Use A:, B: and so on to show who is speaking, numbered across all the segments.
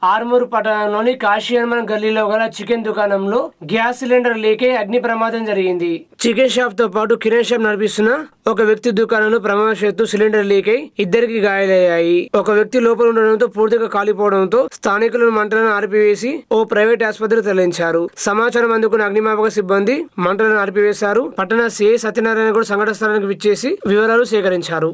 A: ఆర్మూరు పట్టణంలోని కాశీయన్మన్ గల్లీలో గల చికెన్ దుకాణంలో గ్యాస్ సిలిండర్ లీక్ అయి అగ్ని ప్రమాదం జరిగింది. చికెన్ షాప్ తో పాటు కిరాణా షాప్ నడిపిస్తున్న ఒక వ్యక్తి దుకాణంలో ప్రమాదవశాత్తు సిలిండర్ లీక్ అయి ఇద్దరికి గాయాలయ్యాయి. ఒక వ్యక్తి లోపల ఉండడంతో పూర్తిగా కాలిపోవడంతో స్థానికులను మంటలను ఆర్పివేసి ఓ ప్రైవేట్ ఆసుపత్రికి తరలించారు. సమాచారం అందుకున్న అగ్నిమాపక సిబ్బంది మంటలను ఆర్పివేశారు. పట్టణ సిఐ సత్యనారాయణ కూడా సంఘటన స్థలానికి విచ్చేసి వివరాలు సేకరించారు.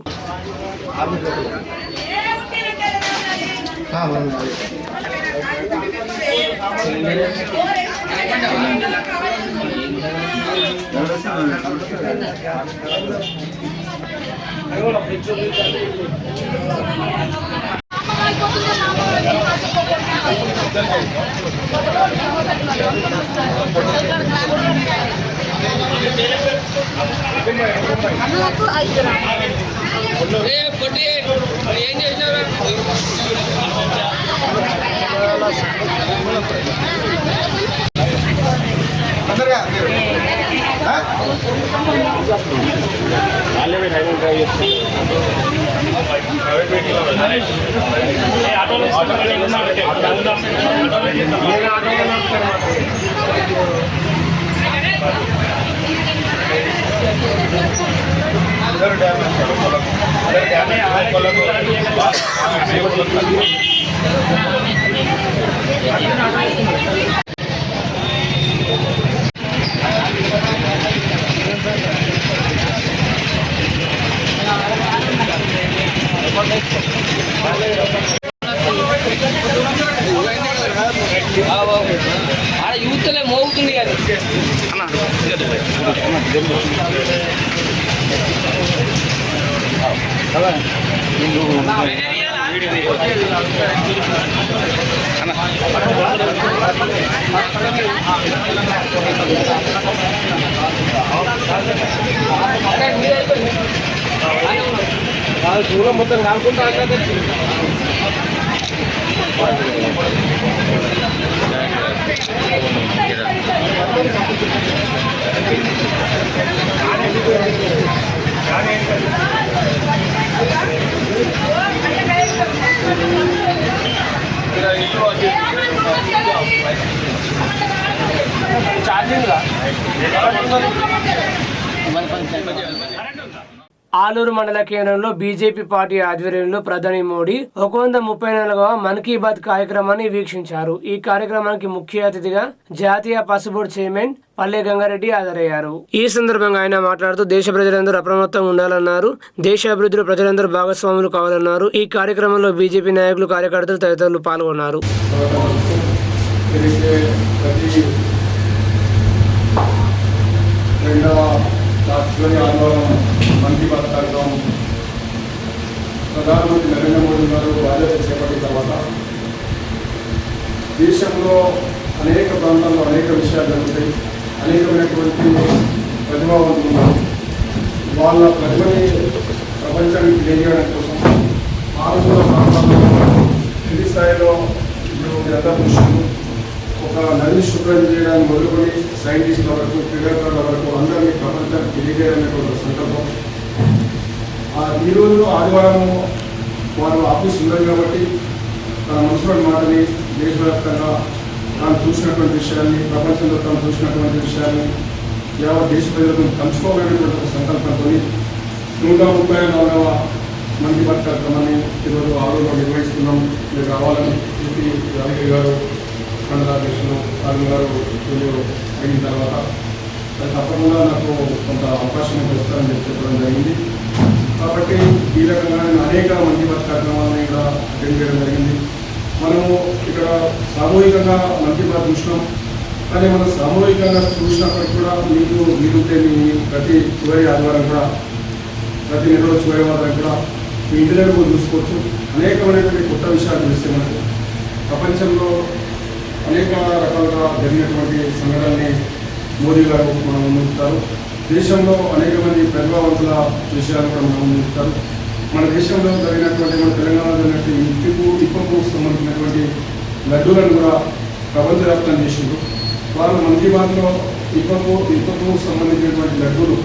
B: యూత్లే మోగుతుంది కదా దూరం మొత్తం కాకుండా
A: ఆలూరు మండల కేంద్రంలో బీజేపీ పార్టీ ఆధ్వర్యంలో ప్రధాని మోడీ 134వ మన్ కీ బాత్ కార్యక్రమాన్ని వీక్షించారు. ఈ కార్యక్రమానికి ముఖ్య అతిథిగా జాతీయ పసుబోర్డు చైర్మన్ పల్లె గంగారెడ్డి హాజరయ్యారు. ఈ సందర్భంగా ఆయన మాట్లాడుతూ దేశ ప్రజలందరూ అప్రమత్తంగా ఉండాలన్నారు. దేశ అభివృద్ధిలో ప్రజలందరూ భాగస్వాములు కావాలన్నారు. ఈ కార్యక్రమంలో బీజేపీ నాయకులు, కార్యకర్తలు తదితరులు పాల్గొన్నారు.
C: రాష్ట్రంలోని ఆందోళన మన్ కీ బాత్ కార్యక్రమం ప్రధానమంత్రి నరేంద్ర మోడీ గారు బాధ్యత చేపట్టిన తర్వాత దేశంలో అనేక ప్రాంతాల్లో అనేక విషయాలు జరుగుతాయి. అనేకమైనటువంటి ప్రతిభావంతులు ఉన్నారు. వాళ్ళ ప్రతిభని ప్రపంచానికి తెలియజేయడం కోసం ఆందోళన ప్రాంతాల్లో కింది స్థాయిలో ఇప్పుడు గత పురుషులు ఒక నదిని శుభ్రం చేయడానికి మొదలుకొని సైంటిస్టుల వరకు, క్రీడాకారుల వరకు అందరినీ ప్రపంచానికి తెలియజేయాలనేటువంటి సందర్భం. ఈరోజు ఆదివారం వారు ఆఫీస్ ఉన్నది కాబట్టి తన మనసులోని మాటని దేశవ్యాప్తంగా తాను చూసినటువంటి విషయాన్ని, ప్రపంచంలో తాను చూసినటువంటి విషయాన్ని యావత్ దేశ ప్రజలకు పంచుకోవాలనేటువంటి ఒక సంకల్పంతో 134వ మన్ కీ బాత్ కార్యక్రమాన్ని ఈరోజు ఆలూరులో నిర్వహిస్తున్నాం. మీరు రావాలని చెప్పి యాదగిరి గారు, మండలాధ్యక్షులు అరుణ్ గారు అయిన తర్వాత తప్పకుండా నాకు కొంత అవకాశం ఇస్తారని చెప్పడం జరిగింది. కాబట్టి ఈ రకంగా నేను అనేక మన్ కీ బాత్ కార్యక్రమాలను ఇక్కడ అటెండ్ చేయడం జరిగింది. మనము ఇక్కడ సామూహికంగా మన్ కీ బాత్ చూసినాం. కానీ మనం సామూహికంగా చూసినప్పటికీ కూడా మీరుంటే మీ ప్రతి చివరి ఆదివారం కూడా, ప్రతి నెలలో చివరి వారం కూడా మీ ఇంటి దగ్గర కూడా చూసుకోవచ్చు. అనేకమైనటువంటి కొత్త విషయాలు తెలిస్తే మనకు ప్రపంచంలో అనేక రకాలుగా జరిగినటువంటి సంఘటనల్ని మోదీ గారు మనం ముందుస్తారు. దేశంలో అనేక మంది ప్రతిభావంతుల విషయాలు కూడా మనం ముందుస్తారు. మన దేశంలో జరిగినటువంటి, మన తెలంగాణలో జరిగినటువంటి ఇప్పకు సంబంధించినటువంటి లడ్డూలను కూడా ప్రపంచవ్యాప్తం చేసిండ్రు. వాళ్ళు మన్ కీ బాత్లో ఇప్పకు సంబంధించినటువంటి లడ్డూలు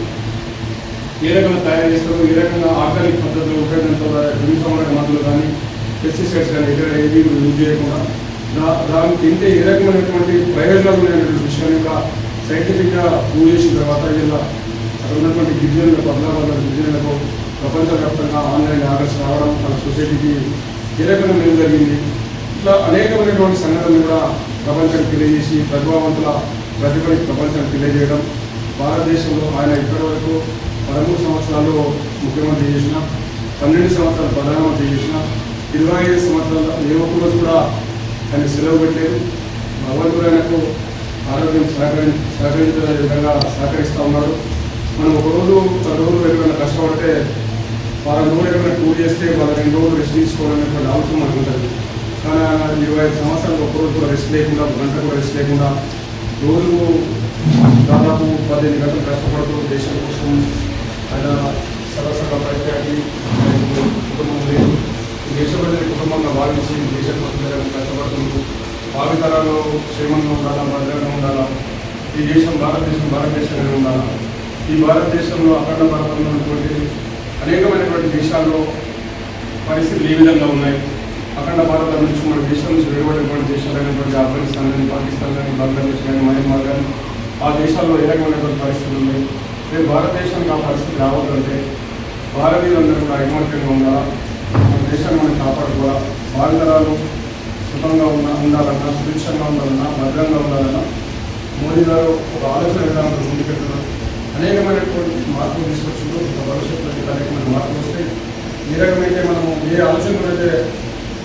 C: ఏ రకంగా తయారు చేస్తారు, ఏ రకంగా ఆర్గానిక్ పద్ధతులు ఉపయోగించడం ద్వారా క్రిమిసంహారక మందులు కానీ, పెస్టిసైడ్స్ కానీ ఏవి యూజ్ చేయకుండా దాన్ని తింటే ఏ రకమైనటువంటి ప్రయోజనాలు ఉన్నాయనేటువంటి విషయాన్ని కూడా సైంటిఫిక్గా ప్రూవ్ చేసిన తర్వాత ఇలా అక్కడ ఉన్నటువంటి గిరిజనులకు అమలాబాద్ గిరిజనులకు ప్రపంచవ్యాప్తంగా ఆన్లైన్ ఆర్డర్స్ రావడం మన సొసైటీకి ఏ రకంగా మేలు జరిగింది. ఇట్లా అనేకమైనటువంటి సంఘటనలు కూడా ప్రపంచానికి తెలియజేసి ప్రతిభావంతుల ప్రతిభని ప్రపంచానికి తెలియజేయడం. భారతదేశంలో ఆయన ఇప్పటివరకు 13 సంవత్సరాలు ముఖ్యమంత్రి చేసిన, 12 సంవత్సరాలు ప్రధానమంత్రి చేసిన, 25 సంవత్సరాలు ఏ ఒక్క రోజు కూడా ఆయన సెలవు పెట్టలేదు. భగవంతుడు ఆయనకు ఆరోగ్యం సహకరించే విధంగా సహకరిస్తూ ఉన్నాడు. మనం ఒక రోజు 10 రోజులు ఎక్కడైనా కష్టపడితే వారం రోజులు ఎక్కడైనా టూర్ చేస్తే వాళ్ళ 2 రోజులు రెస్ట్ తీసుకోవాలనేటువంటి ఆలోచన మనకు ఉంటుంది. కానీ ఆయన 25 సంవత్సరాలు ఒక్కరోజు కూడా రెస్ట్ లేకుండా, ఒక గంట కూడా రెస్ట్ లేకుండా రోజుకు దాదాపు 15 గంటలు కష్టపడుతూ దేశం కోసం ఆయన సరసగా పరిత్యాగి కుటుంబం లేదు, దేశపతి కుటుంబంగా భావించి దేశం కోసం కష్టపడుతుంటూ భావితరాలు క్షేమంగా ఉండాలా, భద్రంగా ఉండాలా, ఈ దేశం భారతదేశంగానే ఉండాలా. ఈ భారతదేశంలో అఖండ భారతంలో ఉన్నటువంటి అనేకమైనటువంటి దేశాల్లో పరిస్థితులు ఏ విధంగా ఉన్నాయి. అఖండ భారతం నుంచి మన దేశం నుంచి వెలువడినటువంటి దేశాలైనటువంటి ఆఫ్ఘనిస్తాన్ కానీ, పాకిస్తాన్ కానీ, బంగ్లాదేశ్ కానీ, మయన్మార్ కానీ, ఆ దేశాల్లో ఏ రకమైనటువంటి పరిస్థితులు ఉన్నాయి. రేపు భారతదేశానికి ఆ పరిస్థితి రావద్దంటే భారతీయులందరూ కూడా ఐకమత్యంగా ఉండాలా, మన దేశాన్ని మనం కాపాడుకోవాలా. భారతరాలు సుఖంగా ఉండాలన్నా, సుభిక్షంగా ఉండాలన్నా, భద్రంగా ఉండాలన్నా మోదీ గారు ఒక ఆలోచన విధానంలో ముందుకెళ్తున్నారు. అనేకమైనటువంటి మార్పులు తీసుకొచ్చిందో భవిష్యత్తులో అనేకమైన మార్పులు వస్తే ఏ రకమైతే మనము ఏ ఆలోచనలైతే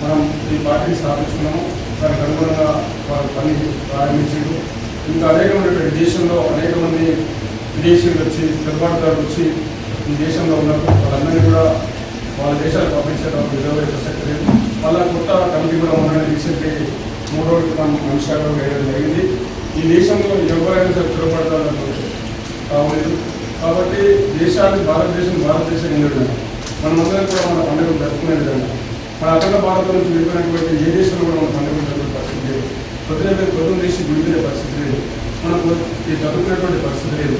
C: మనం ఈ పార్టీని స్థాపించుకున్నామో దానికి అనుగుణంగా వారు పని ప్రారంభించారు. ఇంకా అనేకమైనటువంటి దేశంలో అనేక మంది విదేశీయులు వచ్చి, తిరుగుబాటుదారులు వచ్చి ఈ దేశంలో ఉన్నారు. వాళ్ళందరినీ కూడా వాళ్ళ దేశాలకు పంపించేటప్పుడు రిజర్వ్ ప్రసక్తి లేదు. మళ్ళీ కొత్త కమిటీ కూడా ఉందని రీసెంట్లీ 3 రోజులు మనం మనుషులు వేయడం జరిగింది. ఈ దేశంలో ఎవరైనా సరే తిరుగుబాటుదారులు కావలేదు. కాబట్టి భారతదేశం ఏ విధంగా మనమందరం కూడా మన పండుగలు జరుపుకునే విధంగా మన అఖండ భారతం నుంచి వెళ్ళిపోయినటువంటి ఏ దేశంలో కూడా మన పండుగలు జరుపుకునే పరిస్థితి లేదు. పొద్దున దేశం విడిపోయే పరిస్థితి లేదు. మనకు ఈ జరుపుకునేటువంటి పరిస్థితి లేదు.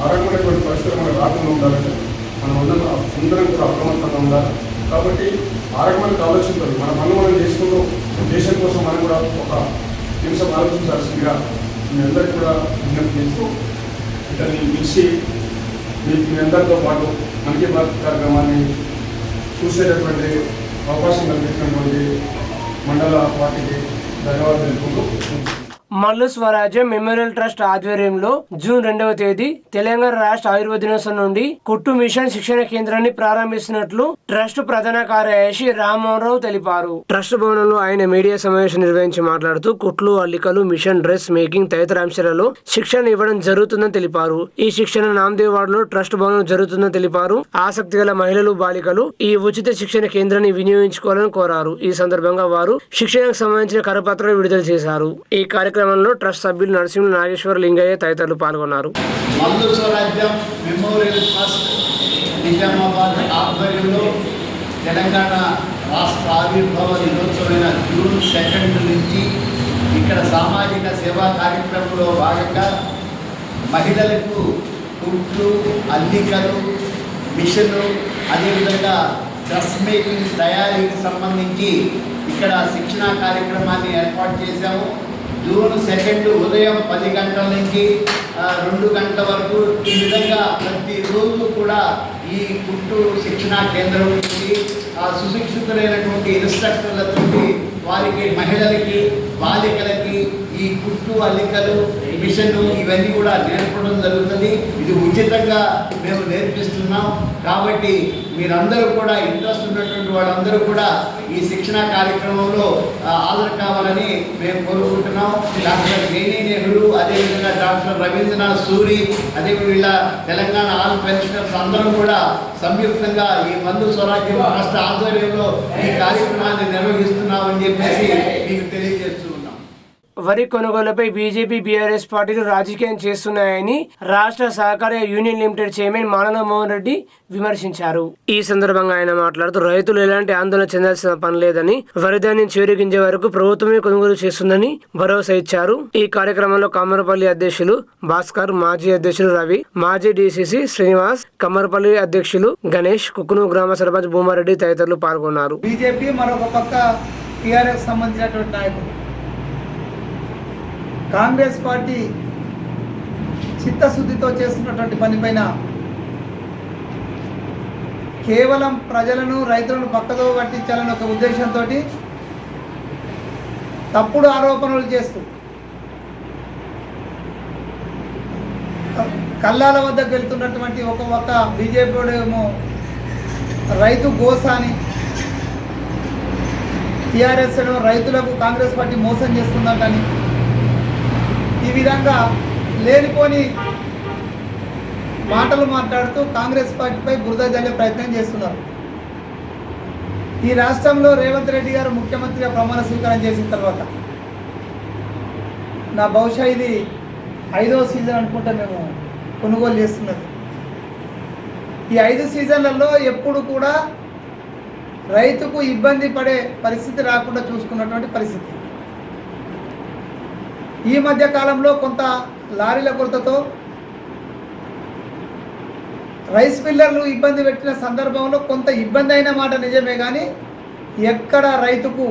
C: ఆరోగ్యమైనటువంటి పరిస్థితులు మనకు రాకుండా ఉండాలంటే మనం అందరం కూడా అప్రమత్తంగా ఉండాలి. కాబట్టి ఆరోగ్యమైన ఆలోచించాలి. మన పనులు మనం చేసుకుంటూ దేశం కోసం మనం కూడా ఒక నిమిషం ఆలోచించాల్సిందిగా మీ అందరికీ కూడా విజ్ఞప్తి చేస్తూ ఇతన్ని పిలిచి మీ అందరితో పాటు మన్ కీ బాత్ కార్యక్రమాన్ని చూసేటటువంటి అవకాశం కల్పించినటువంటి మండల పార్టీకి ధన్యవాదాలు తెలుపుకుంటూ
A: మల్లు స్వరాజ్యం మెమోరియల్ ట్రస్ట్ ఆధ్వర్యంలో జూన్ 2వ తేదీ తెలంగాణ రాష్ట్ర ఆయుర్వేద దినోత్సవం నుండి కుట్టు మిషన్ శిక్షణ కేంద్రాన్ని ప్రారంభిస్తున్నట్లు ట్రస్ట్ ప్రధాన కార్యదర్శి రామ్మోహన్ తెలిపారు. ట్రస్ట్ భవనంలో ఆయన మీడియా సమావేశం నిర్వహించి మాట్లాడుతూ కుట్లు, అల్లికలు, మిషన్, డ్రెస్ మేకింగ్ తదితర అంశాలలో శిక్షణ ఇవ్వడం జరుగుతుందని తెలిపారు. ఈ శిక్షణ నామదేవ్ వార్డులో ట్రస్ట్ భవనం జరుగుతుందని తెలిపారు. ఆసక్తి గల మహిళలు, బాలికలు ఈ ఉచిత శిక్షణ కేంద్రాన్ని వినియోగించుకోవాలని కోరారు. ఈ సందర్భంగా వారు శిక్షణకు సంబంధించిన కరపత్రాలు విడుదల చేశారు. ఈ కార్యక్రమంలో ట్రస్ట్ సభ్యులు నరసింహ, నాగేశ్వర, లింగయ్య తదితరులు పాల్గొన్నారు.
D: మల్లు స్వరాజ్యం మెమోరియల్ ట్రస్ట్ నిజామాబాద్ ఆధ్వర్యంలో తెలంగాణ రాష్ట్ర ఆవిర్భావ దినోత్సవమైన జూన్ 2 నుంచి ఇక్కడ సామాజిక సేవా కార్యక్రమంలో భాగంగా మహిళలకు కుట్లు, అల్లికలు, మిషన్లు, అదేవిధంగా డ్రెస్ మేకింగ్ తయారీకి సంబంధించి ఇక్కడ శిక్షణా కార్యక్రమాన్ని ఏర్పాటు చేశాము. జూన్ 2 ఉదయం 10 గంటల నుంచి 2 గంటల వరకు ఈ విధంగా ప్రతిరోజు కూడా ఈ కుట్టు శిక్షణా కేంద్రం నుంచి సుశిక్షితులైనటువంటి ఇన్స్ట్రక్టర్లతో వారికి మహిళలకి, బాలికలకి ఈ కుట్టు, అల్లికలు, మిషన్ ఇవన్నీ కూడా నేర్పడం జరుగుతుంది. ఇది ఉచితంగా మేము నేర్పిస్తున్నాం. కాబట్టి మీరందరూ కూడా ఇంట్రెస్ట్ ఉన్నటువంటి వాళ్ళందరూ కూడా ఈ శిక్షణా కార్యక్రమంలో హాజరు కావాలని మేము కోరుకుంటున్నాం. డాక్టర్ వేణి నెహ్రూ, అదేవిధంగా డాక్టర్ రవీంద్రనాథ్ సూరి, అదే వీళ్ళ తెలంగాణ ఆల్ పెన్షనర్స్ అందరం కూడా సంయుక్తంగా ఈ మల్లు స్వరాజ్యం ట్రస్ట్ ఆధ్వర్యంలో ఈ కార్యక్రమాన్ని నిర్వహిస్తున్నామని చెప్పేసి మీకు తెలియజేస్తున్నాం.
A: వరి కొనుగోలుపై బీజేపీ, బీఆర్ఎస్ పార్టీలు రాజకీయం చేస్తున్నాయని రాష్ట్ర సహకార యూనియన్ లిమిటెడ్ చైర్మన్ మానవ మోహన్ రెడ్డి విమర్శించారు. ఈ సందర్భంగా ఆయన మాట్లాడుతూ రైతులు ఎలాంటి ఆందోళన చెందాల్సిన పని లేదని, వరి ధాన్యం చేరుకించే వరకు ప్రభుత్వమే కొనుగోలు చేస్తుందని భరోసా ఇచ్చారు. ఈ కార్యక్రమంలో కమ్మరపల్లి అధ్యక్షులు భాస్కర్, మాజీ అధ్యక్షులు రవి, మాజీ డీసీసీ శ్రీనివాస్, కమ్మరపల్లి అధ్యక్షులు గణేష్, కుక్కును గ్రామ సర్పంచ్ భూమారెడ్డి తదితరులు పాల్గొన్నారు.
E: బీజేపీ మరొక పక్క టీఆర్ఎస్ సంబంధించినటువంటి నాయకులు కాంగ్రెస్ పార్టీ చిత్తశుద్ధితో చేస్తున్నటువంటి పనిపైన కేవలం ప్రజలను రైతులను పక్కదో పట్టించాలని ఒక ఉద్దేశంతో తప్పుడు ఆరోపణలు చేస్తూ కల్లాల వద్దకు వెళ్తున్నటువంటి ఒక బీజేపీ ఏమో రైతు గోసాని, టీఆర్ఎస్ రైతులకు కాంగ్రెస్ పార్టీ మోసం చేస్తుందంటని ఈ విధంగా లేనిపోని మాటలు మాట్లాడుతూ కాంగ్రెస్ పార్టీపై బురద జల్లే ప్రయత్నం చేస్తున్నారు. ఈ రాష్ట్రంలో రేవంత్ రెడ్డి గారు ముఖ్యమంత్రిగా ప్రమాణ స్వీకారం చేసిన తర్వాత నా బహుశా ఇది 5వ సీజన్ అనుకుంటా మేము కొనుగోలు చేస్తున్నది. ఈ 5 సీజన్లలో ఎప్పుడు కూడా రైతుకు ఇబ్బంది పడే పరిస్థితి రాకుండా చూసుకున్నటువంటి పరిస్థితి. ఈ మధ్య కాలంలో కొంత లారీల కొరతతో రైస్ మిల్లర్లు ఇబ్బంది పెట్టిన సందర్భంలో కొంత ఇబ్బంది అయిన మాట నిజమే, కానీ ఎక్కడ రైతుకు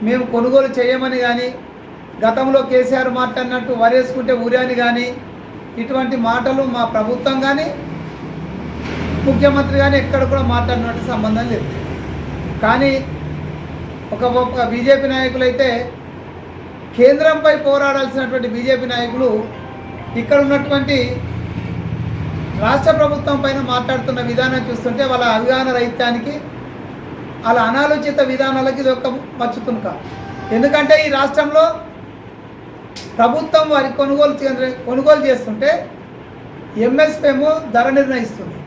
E: మేము కొనుగోలు చేయమని కానీ, గతంలో కేసీఆర్ మాట్లాడినట్టు వరేసుకుంటే ఊరాని కానీ, ఇటువంటి మాటలు మా ప్రభుత్వం కానీ ముఖ్యమంత్రి కానీ ఎక్కడ కూడా మాట్లాడినట్టు సంబంధం లేదు. కానీ ఒక బీజేపీ నాయకులు అయితే కేంద్రంపై పోరాడాల్సినటువంటి బీజేపీ నాయకులు ఇక్కడ ఉన్నటువంటి రాష్ట్ర ప్రభుత్వం పైన మాట్లాడుతున్న విధానం చూస్తుంటే వాళ్ళ అవగాహన రహిత్యానికి, వాళ్ళ అనాలోచిత విధానాలకి ఇది ఒక మచ్చుతునుక. ఎందుకంటే ఈ రాష్ట్రంలో ప్రభుత్వం వారి కొనుగోలు చేస్తుంటే ఎంఎస్పీ ఏమో ధర నిర్ణయిస్తుంది.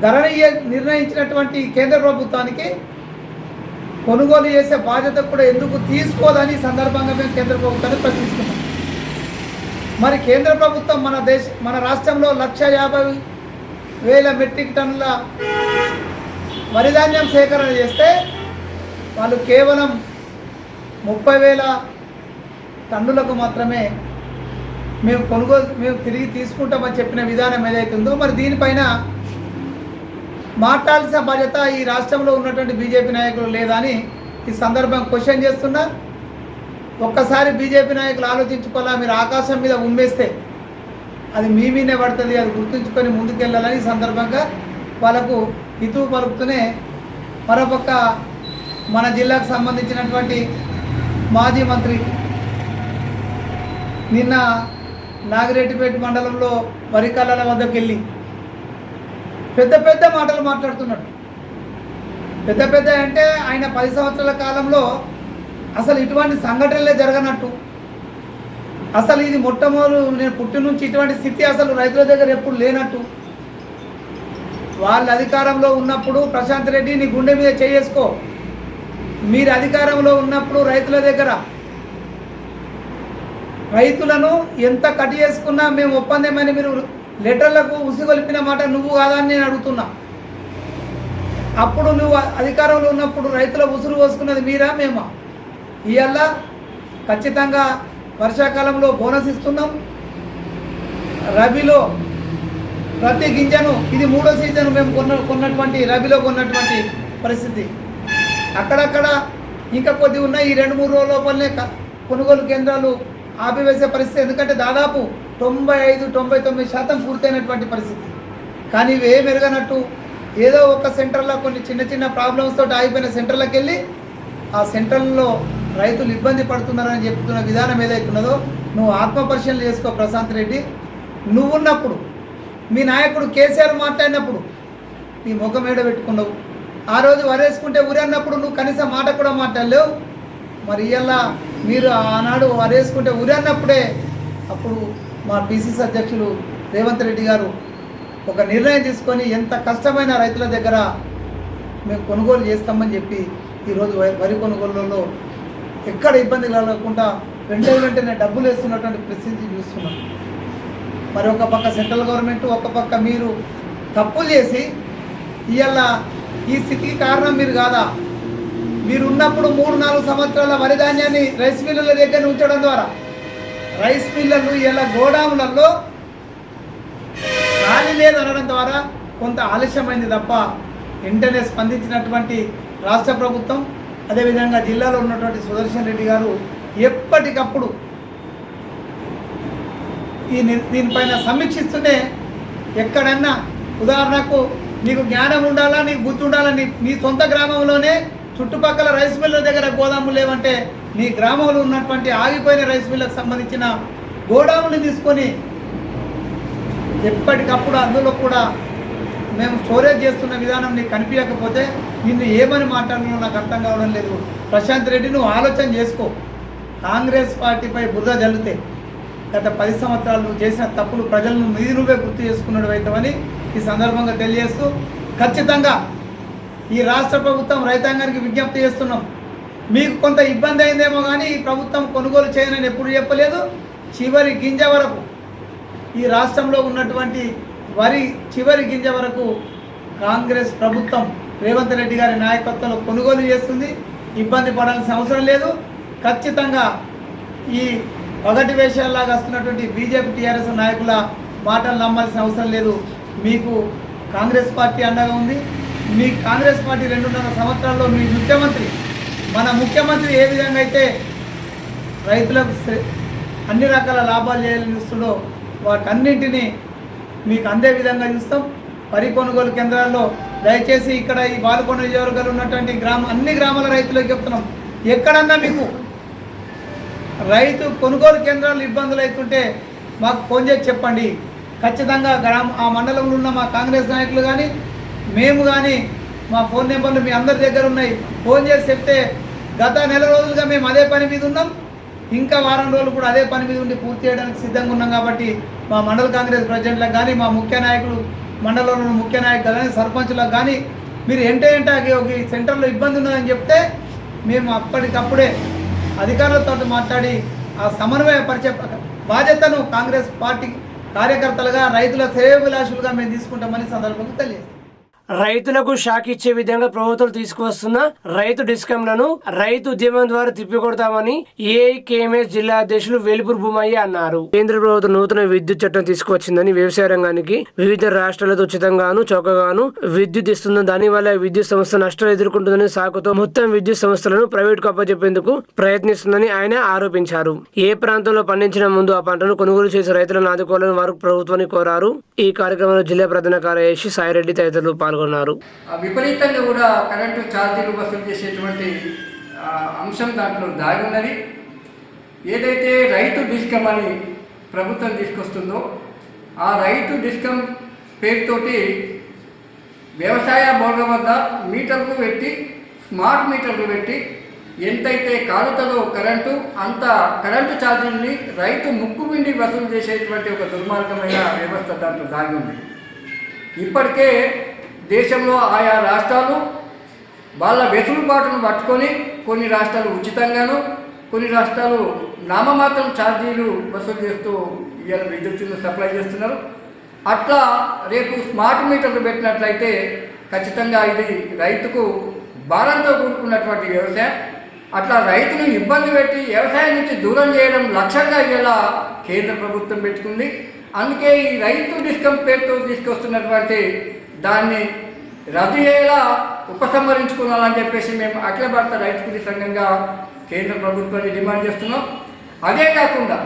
E: ధర నిర్ణయించినటువంటి కేంద్ర ప్రభుత్వానికి కొనుగోలు చేసే బాధ్యత కూడా ఎందుకు తీసుకోదని సందర్భంగా మేము కేంద్ర ప్రభుత్వాన్ని ప్రశ్నిస్తున్నాం. మరి కేంద్ర ప్రభుత్వం మన రాష్ట్రంలో 150,000 మెట్రిక్ టన్నుల వరిధాన్యం సేకరణ చేస్తే వాళ్ళు కేవలం 30,000 టన్నులకు మాత్రమే మేము తిరిగి తీసుకుంటామని చెప్పిన విధానం ఏదైతుందో, మరి దీనిపైన మాట్లాడాల్సిన బాధ్యత ఈ రాష్ట్రంలో ఉన్నటువంటి బీజేపీ నాయకులు లేదా అని ఈ సందర్భం క్వశ్చన్ చేస్తున్నా. ఒక్కసారి బీజేపీ నాయకులు ఆలోచించుకోవాలా, మీరు ఆకాశం మీద ఉమ్మేస్తే అది మీ మీదే పడుతుంది, అది గుర్తుంచుకొని ముందుకెళ్ళాలని ఈ సందర్భంగా వాళ్ళకు హితవు పలుకుతూనే, మరోపక్క మన జిల్లాకు సంబంధించినటువంటి మాజీ మంత్రి నిన్న నాగిరెడ్డిపేట మండలంలో వరికల్లాల వద్దకు వెళ్ళి పెద్ద మాటలు మాట్లాడుతున్నాడు. పెద్ద అంటే ఆయన 10 సంవత్సరాల కాలంలో అసలు ఇటువంటి సంఘటనలే జరగనట్టు, అసలు ఇది మొట్టమొదలు నేను పుట్టి నుంచి ఇటువంటి స్థితి అసలు రైతుల దగ్గర ఎప్పుడు లేనట్టు, వాళ్ళు అధికారంలో ఉన్నప్పుడు ప్రశాంత్ రెడ్డి నీ గుండె మీద చేసుకో, మీరు అధికారంలో ఉన్నప్పుడు రైతుల దగ్గర రైతులను ఎంత కట్ చేసుకున్నా మేము ఒప్పందమని మీరు లెటర్లకు ఉసిగొలిపిన మాట నువ్వు కాదని నేను అడుగుతున్నా. అప్పుడు నువ్వు అధికారంలో ఉన్నప్పుడు రైతుల ఉసురు పోసుకున్నది మీరా మేమా? ఇవాళ ఖచ్చితంగా వర్షాకాలంలో బోనస్ ఇస్తున్నాం, రబీలో ప్రతి గింజను, ఇది 3వ సీజన్ మేము కొన్నటువంటి రబీలో కొన్నటువంటి పరిస్థితి. అక్కడక్కడ ఇంకా కొద్ది ఉన్నాయి, ఈ 2-3 రోజుల లోపలనే కొనుగోలు కేంద్రాలు ఆపివేసే పరిస్థితి. ఎందుకంటే దాదాపు 95-99% పూర్తయినటువంటి పరిస్థితి. కానీ ఇవి ఏం ఎరగనట్టు ఏదో ఒక సెంటర్లో కొన్ని చిన్న ప్రాబ్లమ్స్ తోటి ఆగిపోయిన సెంటర్లకు వెళ్ళి ఆ సెంటర్లో రైతులు ఇబ్బంది పడుతున్నారని చెప్తున్న విధానం ఏదైతున్నదో నువ్వు ఆత్మపరిశీలన చేసుకో ప్రశాంత్ రెడ్డి. నువ్వున్నప్పుడు మీ నాయకుడు కేసీఆర్ మాట్లాడినప్పుడు నీ ముఖం ఏడ పెట్టుకున్నావు. ఆ రోజు వరేసుకుంటే ఊరన్నప్పుడు నువ్వు కనీసం మాట కూడా మాట్లాడలేవు. మరి ఇవాళ మీరు ఆనాడు వరేసుకుంటే ఊరన్నప్పుడే అప్పుడు మా పిసిసి అధ్యక్షులు రేవంత్ రెడ్డి గారు ఒక నిర్ణయం తీసుకొని ఎంత కష్టమైన రైతుల దగ్గర మేము కొనుగోలు చేస్తామని చెప్పి ఈరోజు వరి కొనుగోలులో ఎక్కడ ఇబ్బంది కలగకుండా వెంటనే డబ్బులు వేస్తున్నటువంటి పరిస్థితి చూస్తున్నాం. మరి ఒక పక్క సెంట్రల్ గవర్నమెంట్, ఒక పక్క మీరు తప్పులు చేసి ఇవాళ ఈ స్థితికి కారణం మీరు కాదా? మీరు ఉన్నప్పుడు 3-4 సంవత్సరాల వరి ధాన్యాన్ని రైస్ మిల్లుల దగ్గర ఉంచడం ద్వారా రైస్ మిల్లర్లు ఇలా గోడాములలో ఖాళీ లేదు అనడం ద్వారా కొంత ఆలస్యమైంది తప్ప వెంటనే స్పందించినటువంటి రాష్ట్ర ప్రభుత్వం, అదేవిధంగా జిల్లాలో ఉన్నటువంటి సుదర్శన్ రెడ్డి గారు ఎప్పటికప్పుడు దీనిపైన సమీక్షిస్తూనే ఎక్కడన్నా ఉదాహరణకు నీకు జ్ఞానం ఉండాలా, నీకు బుద్ధి ఉండాలా, నీ సొంత గ్రామంలోనే చుట్టుపక్కల రైస్ మిల్లుల దగ్గర గోదాములు లేవంటే నీ గ్రామంలో ఉన్నటువంటి ఆగిపోయిన రైస్ మిల్లకు సంబంధించిన గోడాములు తీసుకొని ఎప్పటికప్పుడు అందులో కూడా మేము స్టోరేజ్ చేస్తున్న విధానం నీకు కనిపించకపోతే నిన్ను ఏమని మాట్లాడాలో నాకు అర్థం కావడం లేదు. ప్రశాంత్ రెడ్డి, నువ్వు ఆలోచన చేసుకో. కాంగ్రెస్ పార్టీపై బురద జల్లితే గత 10 సంవత్సరాలు నువ్వు చేసిన తప్పులు ప్రజలను నువ్వే గుర్తు చేసుకున్నాడు అవుతామని ఈ సందర్భంగా తెలియజేస్తూ, ఖచ్చితంగా ఈ రాష్ట్ర ప్రభుత్వం రైతాంగానికి విజ్ఞప్తి చేస్తున్నాం. మీకు కొంత ఇబ్బంది అయిందేమో కానీ ఈ ప్రభుత్వం కొనుగోలు చేయనని ఎప్పుడు చెప్పలేదు. చివరి గింజ వరకు ఈ రాష్ట్రంలో ఉన్నటువంటి వరి చివరి గింజ వరకు కాంగ్రెస్ ప్రభుత్వం రేవంత్ రెడ్డి గారి నాయకత్వంలో కొనుగోలు చేస్తుంది. ఇబ్బంది పడాల్సిన అవసరం లేదు. ఖచ్చితంగా ఈ పగటి వేషాల్లాగా వస్తున్నటువంటి బీజేపీ టీఆర్ఎస్ నాయకుల మాటలు నమ్మాల్సిన అవసరం లేదు. మీకు కాంగ్రెస్ పార్టీ అండగా ఉంది. మీ కాంగ్రెస్ పార్టీ 2.5 సంవత్సరాల్లో మీ ముఖ్యమంత్రి, మన ముఖ్యమంత్రి ఏ విధంగా అయితే రైతులకు అన్ని రకాల లాభాలు చేయాలని చూస్తుండో వాటన్నింటినీ మీకు అందే విధంగా చూస్తాం. వరి కొనుగోలు కేంద్రాల్లో దయచేసి ఇక్కడ ఈ బాలుకొండ నియోజకవర్గాలు ఉన్నటువంటి అన్ని గ్రామాల రైతులకు చెప్తున్నాం, ఎక్కడన్నా మీకు రైతు కొనుగోలు కేంద్రాలు ఇబ్బందులు అవుతుంటే మాకు ఫోన్ చేసి చెప్పండి. ఖచ్చితంగా ఆ మండలంలో ఉన్న మా కాంగ్రెస్ నాయకులు కానీ మేము కానీ మా ఫోన్ నెంబర్లు మీ అందరి దగ్గర ఉన్నాయి. ఫోన్ చేసి చెప్తే గత నెల రోజులుగా మేము అదే పని మీద ఉన్నాం. ఇంకా వారం రోజులు కూడా అదే పని మీద ఉండి పూర్తి చేయడానికి సిద్ధంగా ఉన్నాం. కాబట్టి మా మండల కాంగ్రెస్ ప్రెసిడెంట్లకు కానీ మా ముఖ్య నాయకులు మండలంలో ముఖ్య నాయకులు కానీ సర్పంచులకు కానీ మీరు ఒక సెంటర్లో ఇబ్బంది ఉన్నదని చెప్తే మేము అప్పటికప్పుడే అధికారులతో మాట్లాడి ఆ సమన్వయపరిచే బాధ్యతను కాంగ్రెస్ పార్టీ కార్యకర్తలుగా రైతుల శ్రేయోభిలాషులుగా మేము తీసుకుంటామని సందర్భంగా తెలియజేస్తాం.
A: రైతులకు షాక్ ఇచ్చే విధంగా ప్రభుత్వం తీసుకువస్తున్న రైతు డిస్కంలను రైతు ఉద్యమం ద్వారా తిప్పికొడతామని ఏఐకేఎంఎస్ జిల్లా అధ్యక్షులు వేలుపూర్ భూమయ్య అన్నారు. కేంద్ర ప్రభుత్వం నూతన విద్యుత్ చట్టం తీసుకువచ్చిందని, వ్యవసాయ రంగానికి వివిధ రాష్ట్రాలతో ఉచితంగాను చౌకగాను విద్యుత్ ఇస్తుందని, దానివల్ల విద్యుత్ సంస్థ నష్టాలు ఎదుర్కొంటుందని సాకుతో మొత్తం విద్యుత్ సంస్థలను ప్రైవేట్ అప్పచెప్పేందుకు ప్రయత్నిస్తుందని ఆయన ఆరోపించారు. ఏ ప్రాంతంలో పండించిన ముందు ఆ పంటను కొనుగోలు చేసే రైతులను ఆదుకోవాలని వారు ప్రభుత్వాన్ని కోరారు. ఈ కార్యక్రమంలో జిల్లా ప్రధాన కార్యదర్శి సాయిరెడ్డి తదితరులు పాల్గొన్నారు.
F: విపరీతంగా కూడా కరెంటు ఛార్జీలు వసూలు చేసేటువంటి అంశం దాంట్లో దాగి ఉన్నది. ఏదైతే రైతు డిస్కమ్ అని ప్రభుత్వం తీసుకొస్తుందో ఆ రైతు డిస్కమ్ పేరుతోటి వ్యవసాయ బోర్డుల వద్ద మీటర్లు పెట్టి, స్మార్ట్ మీటర్లు పెట్టి ఎంతైతే కాలుతలో కరెంటు అంత కరెంటు ఛార్జీల్ని రైతు ముక్కు పిండి వసూలు చేసేటువంటి ఒక దుర్మార్గమైన వ్యవస్థ దాంట్లో దాగి ఉంది. ఇప్పటికే దేశంలో ఆయా రాష్ట్రాలు వాళ్ళ వెసులుబాటును పట్టుకొని కొన్ని రాష్ట్రాలు ఉచితంగాను, కొన్ని రాష్ట్రాలు నామమాత్రం ఛార్జీలు వసూలు చేస్తూ ఇవాళ విద్యుత్తును సప్లై చేస్తున్నారు. అట్లా రేపు స్మార్ట్ మీటర్లు పెట్టినట్లయితే ఖచ్చితంగా ఇది రైతుకు భారంతో కూడుకున్నటువంటి వ్యవసాయం. అట్లా రైతును ఇబ్బంది పెట్టి వ్యవసాయం నుంచి దూరం చేయడం లక్ష్యంగా ఇలా కేంద్ర ప్రభుత్వం పెట్టుకుంది. అందుకే ఈ రైతు డిస్కమ్ పేరుతో తీసుకొస్తున్నటువంటి దాన్ని రద్దు చేయాలా, ఉపసంహరించుకోవాలని చెప్పేసి మేము అఖిల భారత రైతు కూలీ సంఘంగా కేంద్ర ప్రభుత్వాన్ని డిమాండ్ చేస్తున్నాం. అదే కాకుండా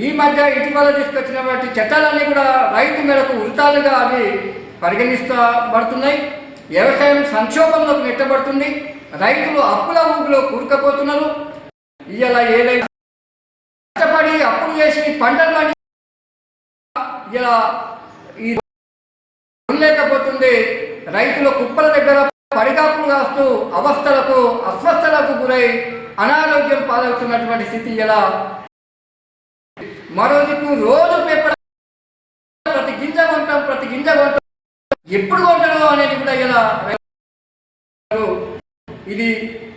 F: ఈ మధ్య ఇటీవల తీసుకొచ్చినటువంటి చట్టాలన్నీ కూడా రైతు మేరకు ఉరితాలుగా అవి పరిగణిస్తబడుతున్నాయి. వ్యవసాయం సంక్షోభంలోకి నెట్టబడుతుంది. రైతులు అప్పుల ఊపిలో కూరుకుపోతున్నారు. ఇవాళ ఏదైతే కష్టపడి అప్పులు చేసి పంటలు పండి ఇలా ఈ లేకపోతుంది. రైతుల కుప్పల దగ్గర పడిగాపులు కాస్తూ అవస్థలకు అస్వస్థలకు గురై అనారోగ్యం పాలవుతున్నటువంటి స్థితి ఇలా. మరో దిక్కు రోజు పేపర్ ప్రతి గింజ కొంటాం ఎప్పుడు కొంటారో అనేది కూడా ఇలా.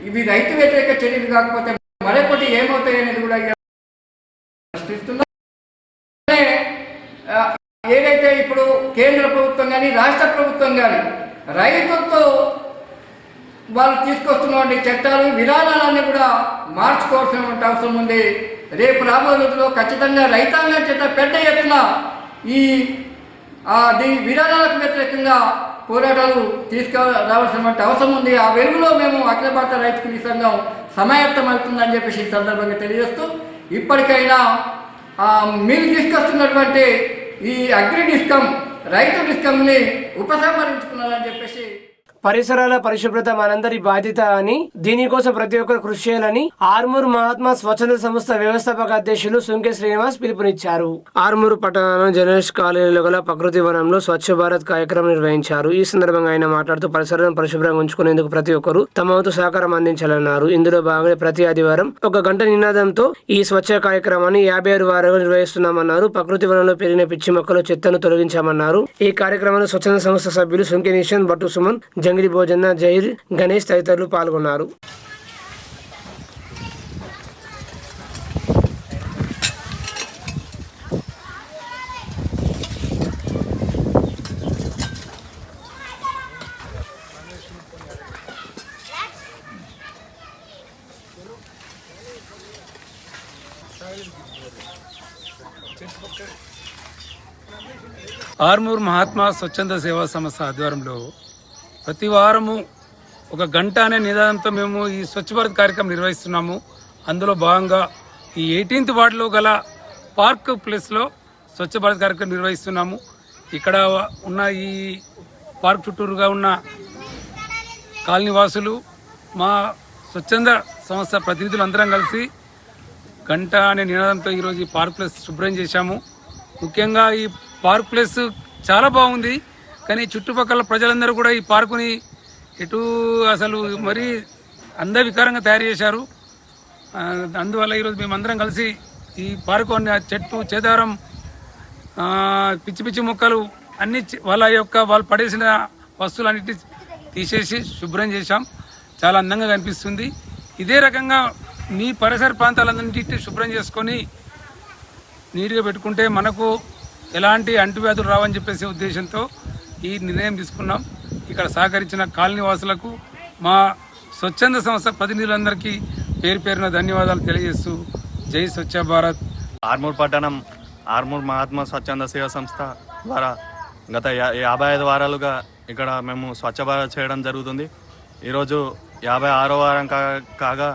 F: ఇవి రైతు వ్యతిరేక చర్యలు కాకపోతే మరొకటి ఏమవుతాయి అనేది కూడా ప్రశ్నిస్తున్నా. ఏదైతే ఇప్పుడు కేంద్ర ప్రభుత్వం కానీ రాష్ట్ర ప్రభుత్వం కానీ రైతులతో వాళ్ళు తీసుకొస్తున్నటువంటి చట్టాలు విధానాలన్నీ కూడా మార్చుకోవాల్సిన అవసరం ఉంది. రేపు రాబోయే రోజుల్లో ఖచ్చితంగా రైతాంగం చేత పెద్ద ఎత్తున దీని విధానాలకు వ్యతిరేకంగా పోరాటాలు తీసుకురావాల్సినటువంటి అవసరం ఉంది. ఆ వెలుగులో మేము అఖిల భారత రైతు కూలీ సంఘం సమాయత్తమవుతుందని చెప్పేసి ఈ సందర్భంగా తెలియజేస్తూ, ఇప్పటికైనా మీరు తీసుకొస్తున్నటువంటి ఈ అగ్రి డిస్కమ్ రైతు డిస్కమ్ని ఉపసంహరించుకున్నారని చెప్పేసి
A: పరిసరాల పరిశుభ్రత మనందరి బాధ్యత అని దీనికోసం ప్రతి ఒక్కరు కృషి చేయాలని ఆర్మూర్ మహాత్మా స్వచ్ఛంద సంస్థ వ్యవస్థాపక అధ్యక్షులు సుంకే శ్రీనివాస్ పిలుపునిచ్చారు. ఆర్మూర్ పట్టణంలోని జర్నలిస్ట్ కాలనీలో గల ప్రకృతి వనంలో స్వచ్ఛ భారత్ కార్యక్రమం నిర్వహించారు. ఈ సందర్భంగా ఆయన మాట్లాడుతూ పరిసరాలను పరిశుభ్రంగా ఉంచుకునేందుకు ప్రతి ఒక్కరు తమ వంతు సహకారం అందించాలన్నారు. ఇందులో భాగంగా ప్రతి ఆదివారం 1 గంట నినాదంతో ఈ స్వచ్ఛ కార్యక్రమాన్ని 56 వారాలుగా నిర్వహిస్తున్నామన్నారు. ప్రకృతి వనంలో పెరిగిన పిచ్చి మొక్కలు చెత్తను తొలగించామన్నారు. ఈ కార్యక్రమంలో స్వచ్ఛంద సంస్థ సభ్యులు సుంకే నిషన్, బట్టు సుమన్, జంగిలి భోజన, జైర్, గణేష్ తదితరులు పాల్గొన్నారు.
G: ఆర్మూర్ మహాత్మా స్వచ్ఛంద సేవా సంస్థ ఆధ్వర్యంలో ప్రతి వారము 1 గంట అనే నినాదంతో మేము ఈ స్వచ్ఛ భారత్ కార్యక్రమం నిర్వహిస్తున్నాము. అందులో భాగంగా ఈ 18th వార్డులో గల పార్క్ ప్లేస్లో స్వచ్ఛ భారత్ కార్యక్రమం నిర్వహిస్తున్నాము. ఇక్కడ ఉన్న ఈ పార్క్ చుట్టూరుగా ఉన్న కాలనీవాసులు మా స్వచ్ఛంద సంస్థ ప్రతినిధులు అందరం కలిసి గంట అనే నినాదంతో ఈరోజు ఈ పార్క్ ప్లేస్ శుభ్రం చేశాము. ముఖ్యంగా ఈ పార్క్ ప్లేస్ చాలా బాగుంది, కానీ చుట్టుపక్కల ప్రజలందరూ కూడా ఈ పార్కుని అసలు మరీ అందవికారంగా తయారు చేశారు. అందువల్ల ఈరోజు మేమందరం కలిసి ఈ పార్కు చెట్టు చేదారం పిచ్చి పిచ్చి మొక్కలు అన్ని వాళ్ళు పడేసిన వస్తువులన్నిటి తీసేసి శుభ్రం చేశాం. చాలా అందంగా కనిపిస్తుంది. ఇదే రకంగా మీ పరిసర ప్రాంతాలన్నింటినీ శుభ్రం చేసుకొని నీట్గా పెట్టుకుంటే మనకు ఎలాంటి అంటువ్యాధులు రావని చెప్పేసి ఉద్దేశంతో ఈ నిర్ణయం తీసుకున్నాం. ఇక్కడ సహకరించిన కాలనీవాసులకు మా స్వచ్ఛంద సంస్థ ప్రతినిధులందరికీ పేరు పేరున ధన్యవాదాలు తెలియజేస్తూ జై స్వచ్ఛ భారత్.
H: ఆర్మూర్ పట్టణం ఆర్మూర్ మహాత్మా స్వచ్ఛంద సేవా సంస్థ ద్వారా గత 55 వారాలుగా ఇక్కడ మేము స్వచ్ఛ భారత్ చేయడం జరుగుతుంది. ఈరోజు 56వ వారం కాగా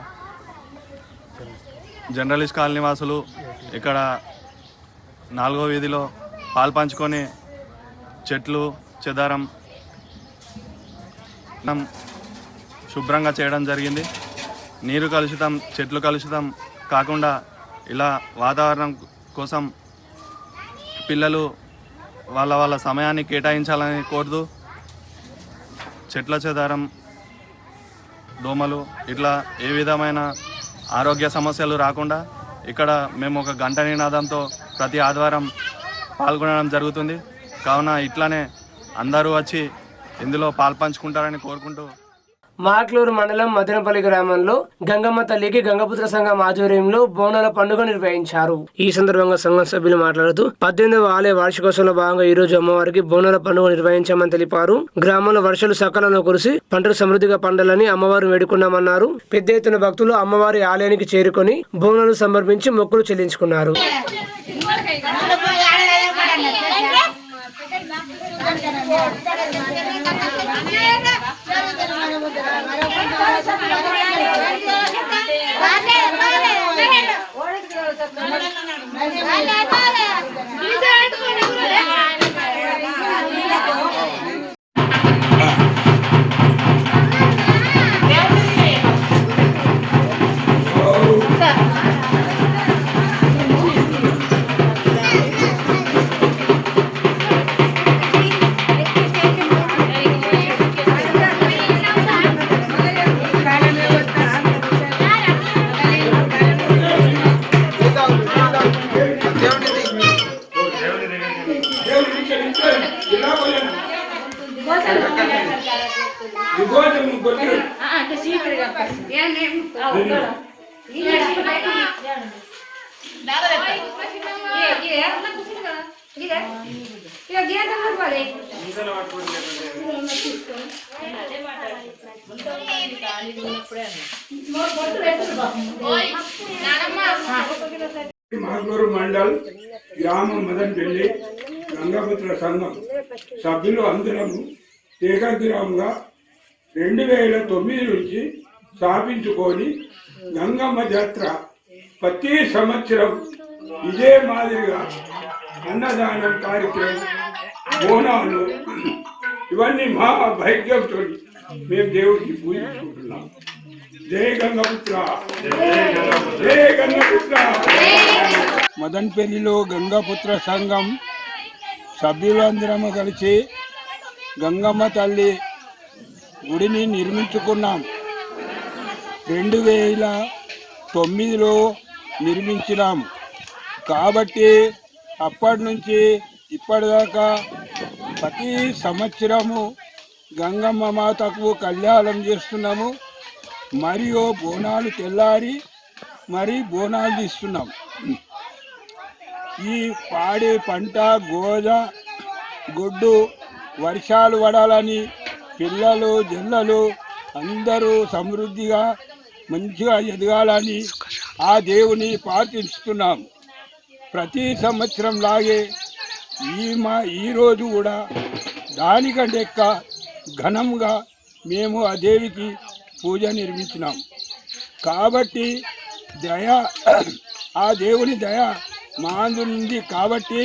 H: జర్నలిస్ట్ కాలనీ వాసులు ఇక్కడ 4వ వీధిలో పాల్పంచుకొని చెట్లు చెదారం శుభ్రంగా చేయడం జరిగింది. నీరు కలుషితం, చెట్లు కలుషితం కాకుండా ఇలా వాతావరణం కోసం పిల్లలు వాళ్ళ సమయాన్ని కేటాయించాలని కోరుతూ చెట్ల చెదారం, దోమలు ఇట్లా ఏ విధమైన ఆరోగ్య సమస్యలు రాకుండా ఇక్కడ మేము 1 గంట నినాదంతో ప్రతి ఆదివారం పాల్గొనడం జరుగుతుంది. కావున ఇట్లానే అందరూ వచ్చి ఇందులో పాల్పంచుకుంటారని కోరుకుంటూ
A: మాక్లూరు మండలం మదనపల్లి గ్రామంలో గంగమ్మ తల్లికి గంగపుత్ర సంఘం ఆధ్వర్యంలో బోనాల పండుగ నిర్వహించారు. ఈ సందర్భంగా సంఘం సభ్యులు మాట్లాడుతూ 18వ ఆలయ వార్షికోత్సవంలో భాగంగా ఈ రోజు అమ్మవారికి బోనాల పండుగ నిర్వహించామని తెలిపారు. గ్రామంలో వర్షాలు సకాలంలో కురిసి పంటలు సమృద్ధిగా పండాలని అమ్మవారు వేడుకున్నామన్నారు. పెద్ద ఎత్తున భక్తులు అమ్మవారి ఆలయానికి చేరుకొని బోనాలు సమర్పించి మొక్కులు చెల్లించుకున్నారు.
I: మాగ్లూరు మండల్ గ్రామం మదన్పల్లి గంగపుత్ర సంఘం సభ్యులు అందరము ఏకగ్రామంగా 2009 నుంచి స్థాపించుకొని గంగమ్మ జాతర ప్రతి సంవత్సరం ఇదే మాదిరిగా అన్నదానం కార్యక్రమం, బోనాలు, ఇవన్నీ మా భాగ్యంతో మేము దేవుడికి పూజించుకుంటున్నాం. జై గంగపుత్ర, జై గంగపుత్ర. మదన్పల్లిలో గంగాపుత్ర సంఘం సభ్యులందరము కలిసి గంగమ్మ తల్లి గుడిని నిర్మించుకున్నాం. 2009లో నిర్మించినాము. కాబట్టి అప్పటి నుంచి ఇప్పటిదాకా ప్రతి సంవత్సరము గంగమ్మ మాతకు కళ్యాణం చేస్తున్నాము. మరియు బోనాలు తెల్లారి మరి బోనాలు తీస్తున్నాం. ఈ పాడి పంట గోద గుడ్డు వర్షాలు పడాలని పిల్లలు జల్లలు అందరూ సమృద్ధిగా మంచిగా ఎదగాలని ఆ దేవుని ప్రార్థిస్తున్నాం. ప్రతి సంవత్సరం లాగే ఈరోజు కూడా దానికంటే ఘనంగా మేము ఆ దేవికి పూజ నిర్మించినాం. కాబట్టి ఆ దేవుని దయ మా ఉంది. కాబట్టి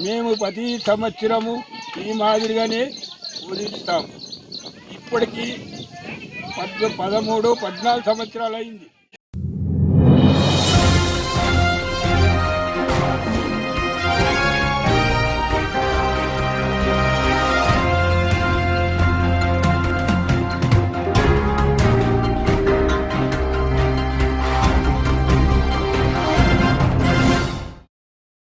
I: మేము ప్రతి సంవత్సరము ఈ మాదిరిగానే పూజిస్తాం. ఇప్పటికీ 13-14 సంవత్సరాలు అయింది.